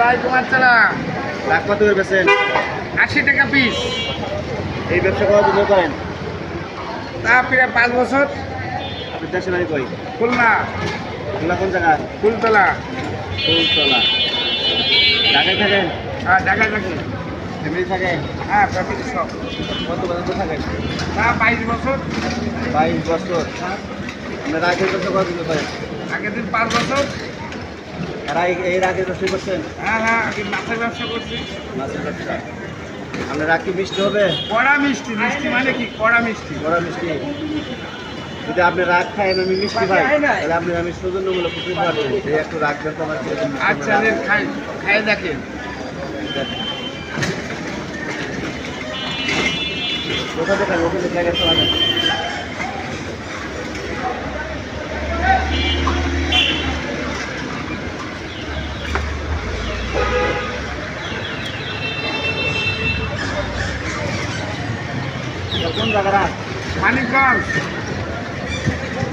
ওয়ালাইকুম আসসালাম। লাখ কত করে বেচেন? 80 টাকা পিস। এই ব্যবসা করার জন্য করেন? তা প্রায় 5 বছর। আপনি দেশে বাড়ি কই? খুলনা। খুলনা কোন জায়গা? ফুলতলা। ফুলতলা। ঢাকায় থাকেন? হ্যাঁ, ঢাকা থাকি। ফ্যামিলি থাকে? হ্যাঁ, ফ্যামিলি সব। কত পর্যন্ত থাকেন? তা 22 বছর। 22 বছর। আপনার আগের ব্যবসা করার জন্য করেন? আগের দিন 5 বছর। এর আগে ব্যবসা করছেন? হ্যাঁ হ্যাঁ, আগে মাছের ব্যবসা করছি। মাছের ব্যবসা। আপনার রাগ কি মিষ্টি হবে? কড়া মিষ্টি। মিষ্টি মানে কি? কড়া মিষ্টি। বড় মিষ্টি। যদি আপনি রাগ খায় আমি মিষ্টি পাই তাহলে আপনি আমি সৌজন্যমূলক কিছু পারবো এই একটু রাখবেন তো আমার আচ্ছা, খাই দেখেন। কোথা থেকে ওখানে জায়গায় চলাবেন? কোন জায়গাটা? মানিকগঞ্জ।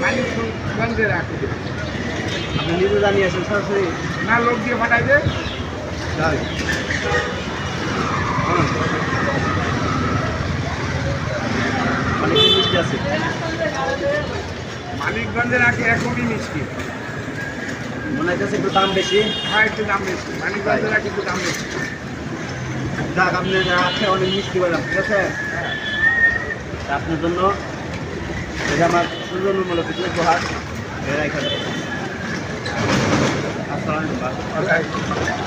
মানিকগঞ্জে রাখি। আপনি নিজে জানিয়ে আসেন সরাসরি? না, লোক দিয়ে পাঠাই দে। তাই মানে কি মিষ্টি আছে? মানিকগঞ্জে রাখি এরকমই মিষ্টি। মনে হচ্ছে একটু দাম বেশি। হ্যাঁ, একটু দাম বেশি। মানিকগঞ্জে রাখি একটু দাম বেশি। যাক আপনি রাখে অনেক মিষ্টি পেলাম, ঠিক আছে? আপনার জন্য এটা আমার সৌজন্যমূলক কিছু উপহার এখানে। আসসালামাইকুম।